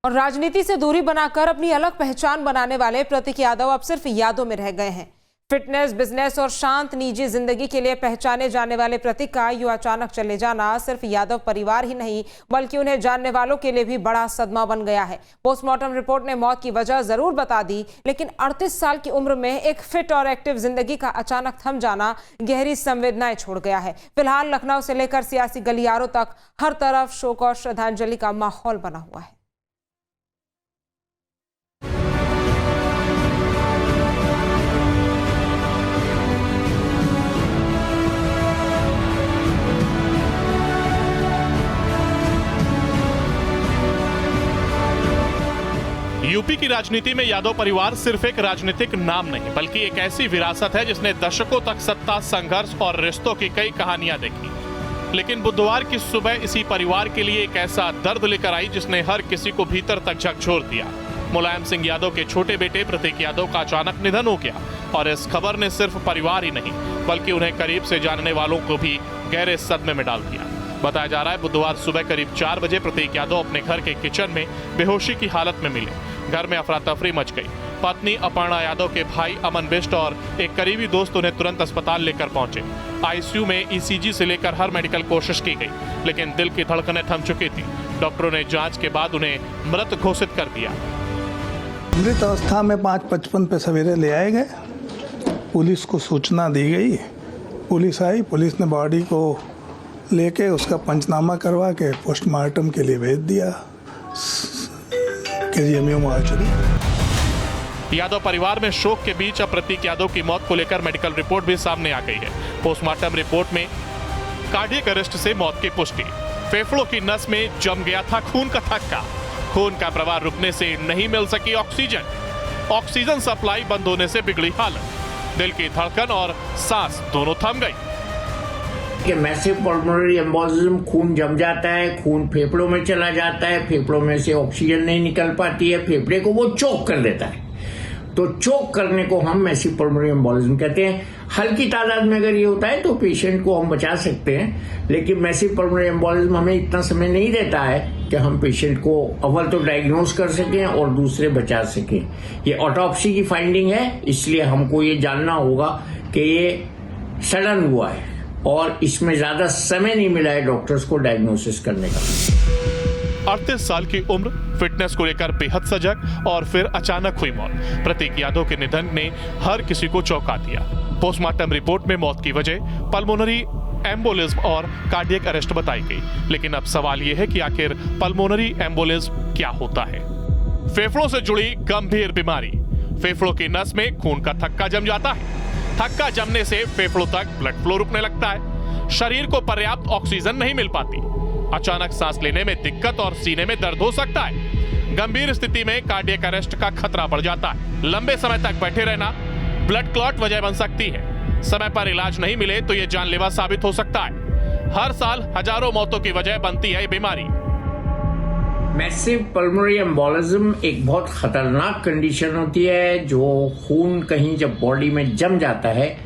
और राजनीति से दूरी बनाकर अपनी अलग पहचान बनाने वाले प्रतीक यादव अब सिर्फ यादों में रह गए हैं। फिटनेस, बिजनेस और शांत निजी जिंदगी के लिए पहचाने जाने वाले प्रतीक का यूं अचानक चले जाना सिर्फ यादव परिवार ही नहीं बल्कि उन्हें जानने वालों के लिए भी बड़ा सदमा बन गया है। पोस्टमार्टम रिपोर्ट ने मौत की वजह जरूर बता दी, लेकिन 38 साल की उम्र में एक फिट और एक्टिव जिंदगी का अचानक थम जाना गहरी संवेदनाएं छोड़ गया है। फिलहाल लखनऊ से लेकर सियासी गलियारों तक हर तरफ शोक और श्रद्धांजलि का माहौल बना हुआ है। यूपी की राजनीति में यादव परिवार सिर्फ एक राजनीतिक नाम नहीं बल्कि एक ऐसी विरासत है जिसने दशकों तक सत्ता, संघर्ष और रिश्तों की कई कहानियां देखी। लेकिन बुधवार की सुबह इसी परिवार के लिए एक ऐसा दर्द लेकर आई जिसने हर किसी को भीतर तक झकझोर दिया। मुलायम सिंह यादव के छोटे बेटे प्रतीक यादव का अचानक निधन हो गया और इस खबर ने सिर्फ परिवार ही नहीं बल्कि उन्हें करीब से जानने वालों को भी गहरे सदमे में डाल दिया। बताया जा रहा है बुधवार सुबह करीब 4 बजे प्रतीक यादव अपने घर के किचन में बेहोशी की हालत में मिले। घर में अफरा तफरी मच गई। पत्नी अपर्णा यादव के भाई अमन बिष्ट और एक करीबी दोस्त उन्हें तुरंत अस्पताल लेकर पहुंचे। आईसीयू में ईसीजी से लेकर हर मेडिकल कोशिश की गई, लेकिन दिल की धड़कनें थम चुकी थी। डॉक्टरों ने जांच के बाद उन्हें मृत घोषित कर दिया। मृत अवस्था में 5:55 पे सवेरे ले आए गए। पुलिस को सूचना दी गई, पुलिस आई, पुलिस ने बॉडी को लेके उसका पंचनामा करवा के पोस्टमार्टम के लिए भेज दिया केजीएमयू मॉर्चरी। यादव परिवार में शोक के बीच अब प्रतीक यादव की मौत को लेकर मेडिकल रिपोर्ट भी सामने आ गई है। पोस्टमार्टम रिपोर्ट में कार्डियक अरेस्ट से मौत की पुष्टि। फेफड़ों की नस में जम गया था खून का थक्का। खून का प्रवाह रुकने से नहीं मिल सकी ऑक्सीजन। ऑक्सीजन सप्लाई बंद होने से बिगड़ी हालत। दिल की धड़कन और सांस दोनों थम गई। कि मैसिव पल्मोनरी एम्बोलिज्म, खून जम जाता है, खून फेफड़ों में चला जाता है, फेफड़ों में से ऑक्सीजन नहीं निकल पाती है, फेफड़े को वो चोक कर देता है। तो चोक करने को हम मैसिव पल्मोनरी एम्बोलिज्म कहते हैं। हल्की तादाद में अगर ये होता है तो पेशेंट को हम बचा सकते हैं, लेकिन मैसिव पल्मोनरी एम्बोलिज्म हमें इतना समय नहीं देता है कि हम पेशेंट को अव्वल तो डायग्नोज कर सकें और दूसरे बचा सकें। ये ऑटोप्सी की फाइंडिंग है, इसलिए हमको ये जानना होगा कि ये सडन हुआ है और इसमें ज्यादा समय नहीं मिला है डॉक्टर्स को डायग्नोसिस करने का। 38 साल की उम्र, फिटनेस को लेकर बेहद सजग और फिर अचानक हुई मौत। प्रतीक यादव के निधन ने हर किसी को चौंका दिया। पोस्टमार्टम रिपोर्ट में मौत की वजह पल्मोनरी एम्बोलिज्म और कार्डियक अरेस्ट बताई गई, लेकिन अब सवाल यह है कि आखिर पल्मोनरी एम्बोलिज्म क्या होता है। फेफड़ों से जुड़ी गंभीर बीमारी। फेफड़ों की नस में खून का थक्का जम जाता है। थक्का जमने से फेफड़ों तक ब्लड फ्लो रुकने लगता है। शरीर को पर्याप्त ऑक्सीजन नहीं मिल पाती। अचानक सांस लेने में दिक्कत और सीने में दर्द हो सकता है। गंभीर स्थिति में कार्डियक अरेस्ट का खतरा बढ़ जाता है। लंबे समय तक बैठे रहना ब्लड क्लॉट वजह बन सकती है। समय पर इलाज नहीं मिले तो यह जानलेवा साबित हो सकता है। हर साल हजारों मौतों की वजह बनती है ये बीमारी। मैसिव पल्मोनरी एम्बोलिज्म एक बहुत खतरनाक कंडीशन होती है, जो खून कहीं जब बॉडी में जम जाता है,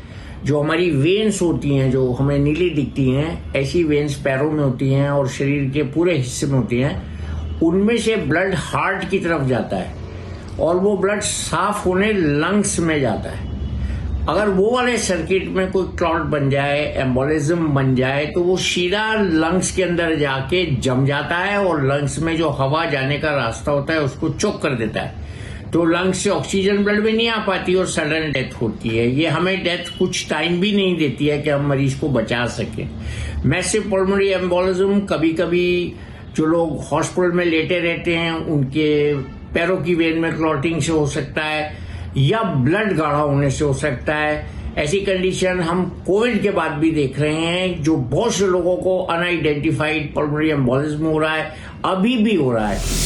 जो हमारी वेन्स होती हैं जो हमें नीली दिखती हैं, ऐसी वेन्स पैरों में होती हैं और शरीर के पूरे हिस्से में होती हैं, उनमें से ब्लड हार्ट की तरफ जाता है और वो ब्लड साफ होने लंग्स में जाता है। अगर वो वाले सर्किट में कोई क्लॉट बन जाए, एम्बोलिज्म बन जाए, तो वो सीधा लंग्स के अंदर जाके जम जाता है और लंग्स में जो हवा जाने का रास्ता होता है उसको चोक कर देता है। तो लंग्स से ऑक्सीजन ब्लड में नहीं आ पाती और सडन डेथ होती है। ये हमें डेथ कुछ टाइम भी नहीं देती है कि हम मरीज को बचा सकें। मैसिव पल्मोनरी एम्बोलिज्म कभी कभी जो लोग हॉस्पिटल में लेटे रहते हैं उनके पैरों की वेन में क्लॉटिंग से हो सकता है या ब्लड गाढ़ा होने से हो सकता है। ऐसी कंडीशन हम कोविड के बाद भी देख रहे हैं, जो बहुत से लोगों को अनआइडेंटिफाइड पल्मोनरी एम्बोलिज्म हो रहा है, अभी भी हो रहा है।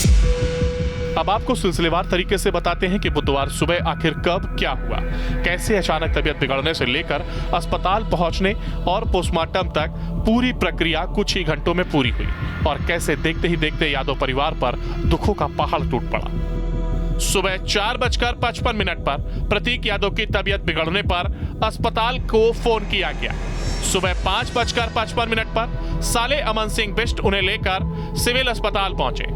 अब आपको सिलसिलेवार तरीके से बताते हैं कि बुधवार सुबह आखिर कब क्या हुआ, कैसे अचानक तबीयत बिगड़ने से लेकर अस्पताल पहुंचने और पोस्टमार्टम तक पूरी प्रक्रिया कुछ ही घंटों में पूरी हुई और कैसे देखते ही देखते यादव परिवार पर दुखों का पहाड़ टूट पड़ा। सुबह 4:55 पर प्रतीक यादव की तबीयत बिगड़ने पर अस्पताल को फोन किया गया। सुबह 5:55 पर साले अमन सिंह बिष्ट उन्हें लेकर सिविल अस्पताल पहुंचे।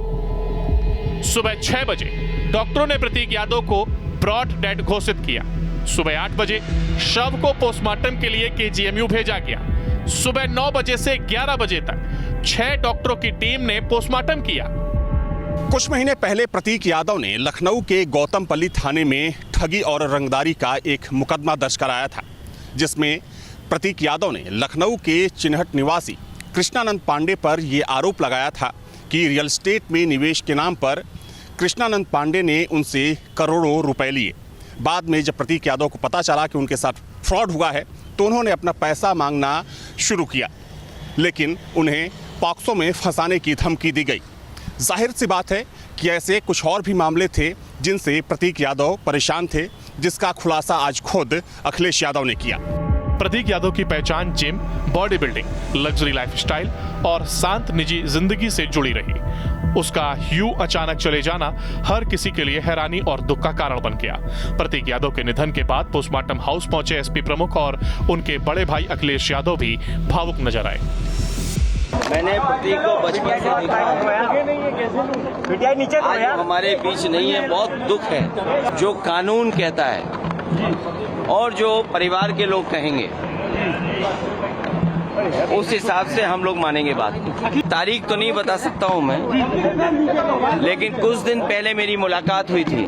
सुबह 6 बजे डॉक्टरों ने प्रतीक यादव को ब्रॉड डेड घोषित किया। सुबह 8 बजे शव को पोस्टमार्टम के लिए केजीएमयू भेजा गया। सुबह 9 बजे से 11 बजे तक 6 डॉक्टरों की टीम ने पोस्टमार्टम किया। कुछ महीने पहले प्रतीक यादव ने लखनऊ के गौतमपल्ली थाने में ठगी और रंगदारी का एक मुकदमा दर्ज कराया था, जिसमें प्रतीक यादव ने लखनऊ के चिन्हट निवासी कृष्णानंद पांडे पर यह आरोप लगाया था कि रियल एस्टेट में निवेश के नाम पर कृष्णानंद पांडे ने उनसे करोड़ों रुपए लिए। बाद में जब प्रतीक यादव को पता चला कि उनके साथ फ्रॉड हुआ है तो उन्होंने अपना पैसा मांगना शुरू किया, लेकिन उन्हें पॉक्सो में फंसाने की धमकी दी गई। जाहिर सी बात है कि ऐसे कुछ और भी मामले थे जिनसे प्रतीक यादव परेशान थे, जिसका खुलासा आज खुद अखिलेश यादव ने किया। प्रतीक यादव की पहचान gym, body building, luxury lifestyle और शांत निजी जिंदगी से जुड़ी रही। उसका यूं अचानक चले जाना हर किसी के लिए हैरानी और दुख का कारण बन गया। प्रतीक यादव के निधन के बाद पोस्टमार्टम हाउस पहुंचे एसपी प्रमुख और उनके बड़े भाई अखिलेश यादव भी भावुक नजर आए। मैंने प्रतीक को बचपन से देखा, आज हमारे बीच नहीं है, बहुत दुख है। जो कानून कहता है और जो परिवार के लोग कहेंगे उस हिसाब से हम लोग मानेंगे बात। तारीख तो नहीं बता सकता हूं मैं, लेकिन कुछ दिन पहले मेरी मुलाकात हुई थी,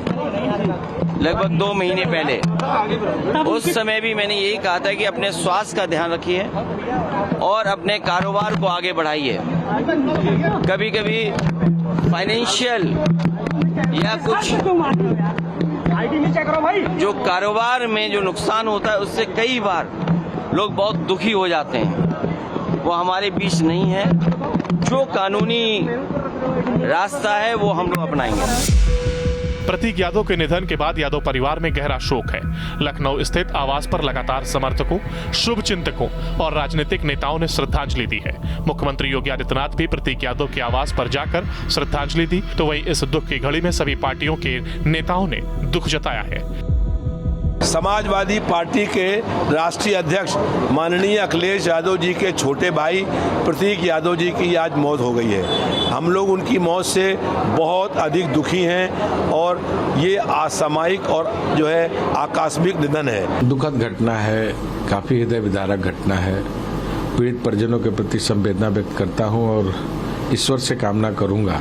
लगभग 2 महीने पहले। उस समय भी मैंने यही कहा था कि अपने स्वास्थ्य का ध्यान रखिए और अपने कारोबार को आगे बढ़ाइए। कभी कभी फाइनेंशियल या कुछ जो कारोबार में जो नुकसान होता है उससे कई बार लोग बहुत दुखी हो जाते हैं। वो हमारे बीच नहीं है। जो कानूनी रास्ता है वो हम लोग अपनाएंगे। प्रतीक यादव के निधन के बाद यादव परिवार में गहरा शोक है। लखनऊ स्थित आवास पर लगातार समर्थकों, शुभचिंतकों और राजनीतिक नेताओं ने श्रद्धांजलि दी है। मुख्यमंत्री योगी आदित्यनाथ भी प्रतीक यादव के आवास पर जाकर श्रद्धांजलि दी, तो वहीं इस दुख की घड़ी में सभी पार्टियों के नेताओं ने दुख जताया है। समाजवादी पार्टी के राष्ट्रीय अध्यक्ष माननीय अखिलेश यादव जी के छोटे भाई प्रतीक यादव जी की आज मौत हो गई है। हम लोग उनकी मौत से बहुत अधिक दुखी हैं और ये असामयिक और जो है आकस्मिक निधन है। दुखद घटना है, काफ़ी हृदय विदारक घटना है। पीड़ित परिजनों के प्रति संवेदना व्यक्त करता हूँ और ईश्वर से कामना करूँगा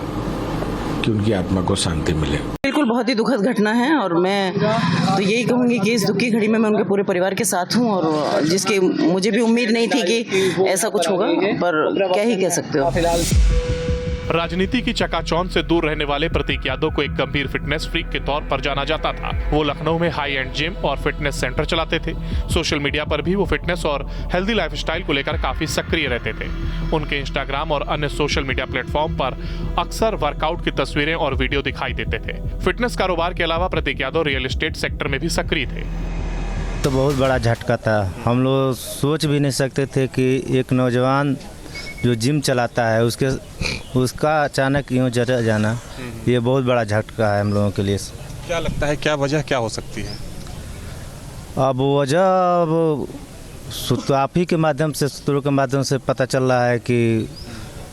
कि उनकी आत्मा को शांति मिले। बिल्कुल बहुत ही दुखद घटना है और मैं तो यही कहूँगी कि इस दुख की घड़ी में मैं उनके पूरे परिवार के साथ हूँ और जिसकी मुझे भी उम्मीद नहीं थी कि ऐसा कुछ होगा, पर क्या ही कह सकते हो। राजनीति की चकाचौंध से दूर रहने वाले प्रतीक यादव को एक गंभीर फिटनेस फ्रीक के तौर पर जाना जाता था। वो लखनऊ में हाई एंड जिम और फिटनेस सेंटर चलाते थे। सोशल मीडिया पर भी वो फिटनेस और हेल्दी लाइफस्टाइल को लेकर काफी सक्रिय रहते थे। उनके इंस्टाग्राम और अन्य सोशल मीडिया प्लेटफॉर्म पर अक्सर वर्कआउट की तस्वीरें और वीडियो दिखाई देते थे। फिटनेस कारोबार के अलावा प्रतीक यादव रियल एस्टेट सेक्टर में भी सक्रिय थे। तो बहुत बड़ा झटका था। हम लोग सोच भी नहीं सकते थे कि एक नौजवान जो जिम चलाता है उसका अचानक यूँ चला जाना, ये बहुत बड़ा झटका है हम लोगों के लिए। क्या लगता है, क्या वजह क्या हो सकती है? अब वजह तो आप ही के माध्यम से, सूत्रों के माध्यम से पता चल रहा है कि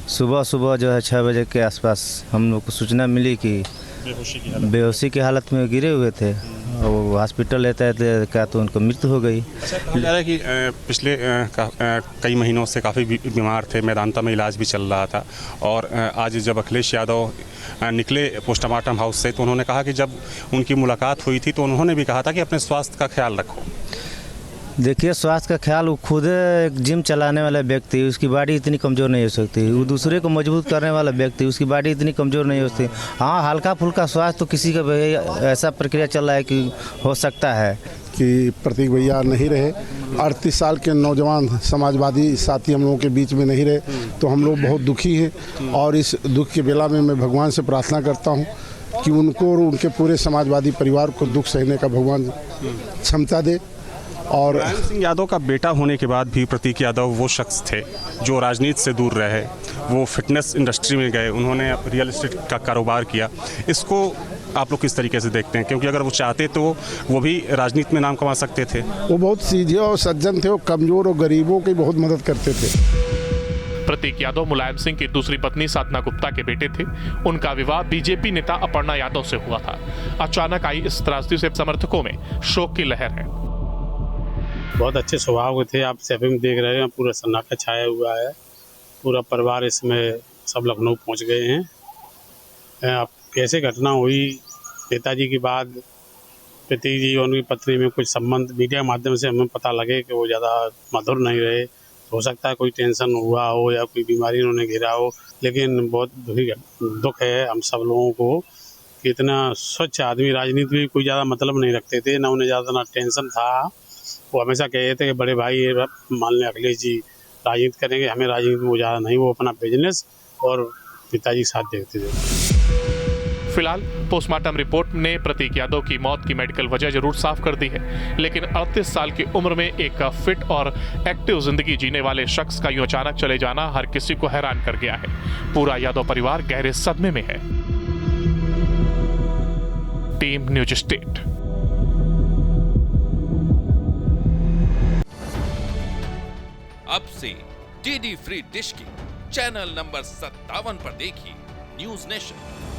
सुबह जो है 6 बजे के आसपास हम लोग को सूचना मिली कि बेहोशी की हालत में गिरे हुए थे और हॉस्पिटल लेते क्या तो उनको मृत्यु हो गई। कहा जा रहा है कि पिछले कई महीनों से काफ़ी बीमार थे, मैदानता में इलाज भी चल रहा था और आज जब अखिलेश यादव निकले पोस्टमार्टम हाउस से तो उन्होंने कहा कि जब उनकी मुलाकात हुई थी तो उन्होंने भी कहा था कि अपने स्वास्थ्य का ख्याल रखो। देखिए, स्वास्थ्य का ख्याल, वो खुद एक जिम चलाने वाला व्यक्ति, उसकी बॉडी इतनी कमज़ोर नहीं हो सकती। वो दूसरे को मजबूत करने वाला व्यक्ति, उसकी बॉडी इतनी कमज़ोर नहीं हो सकती। हाँ, हल्का फुल्का स्वास्थ्य तो किसी का ऐसा प्रक्रिया चल रहा है कि हो सकता है कि प्रतीक भैया नहीं रहे। 38 साल के नौजवान समाजवादी साथी हम लोगों के बीच में नहीं रहे, तो हम लोग बहुत दुखी हैं और इस दुख के बेला में मैं भगवान से प्रार्थना करता हूँ कि उनको और उनके पूरे समाजवादी परिवार को दुख सहने का भगवान क्षमता दे। और नारायण सिंह यादव का बेटा होने के बाद भी प्रतीक यादव वो शख्स थे जो राजनीति से दूर रहे, वो फिटनेस इंडस्ट्री में गए, उन्होंने रियल एस्टेट का कारोबार किया। इसको आप लोग किस तरीके से देखते हैं? क्योंकि अगर वो चाहते तो वो भी राजनीति में नाम कमा सकते थे। वो बहुत सीधे और सज्जन थे, वो कमज़ोर और गरीबों की बहुत मदद करते थे। प्रतीक यादव मुलायम सिंह की दूसरी पत्नी साधना गुप्ता के बेटे थे। उनका विवाह बीजेपी नेता अपर्णा यादव से हुआ था। अचानक आई इस त्रासदी से समर्थकों में शोक की लहर है। बहुत अच्छे स्वभाव के थे। आप सभी में देख रहे हैं, पूरा सन्नाटा छाया हुआ है। पूरा परिवार इसमें सब लखनऊ पहुंच गए हैं। अब कैसे घटना हुई, पिताजी के बाद प्रतीक जी और उनकी पत्नी में कुछ संबंध मीडिया के माध्यम से हमें पता लगे कि वो ज़्यादा मधुर नहीं रहे। हो सकता है कोई टेंशन हुआ हो या कोई बीमारी उन्होंने घेरा हो, लेकिन बहुत दुख है हम सब लोगों को कि इतना स्वच्छ आदमी, राजनीति में कोई ज़्यादा मतलब नहीं रखते थे, ना उन्हें ज़्यादा ना टेंशन था। वो हमेशा कहते थे कि बड़े भाई मान लें अखिलेश जी राजनीति करेंगे, हमें राजनीति में ज़्यादा नहीं, वो अपना बिजनेस और पिताजी साथ देखते थे। फिलहाल पोस्टमार्टम रिपोर्ट ने प्रतीक यादव की मौत की मेडिकल वजह जरूर साफ कर दी है, लेकिन 38 साल की उम्र में एक फिट और एक्टिव जिंदगी जीने वाले शख्स का यूं अचानक चले जाना हर किसी को हैरान कर गया है। पूरा यादव परिवार गहरे सदमे में है। Team news state. अब से डीडी फ्री डिश की चैनल नंबर 57 पर देखिए न्यूज नेशन।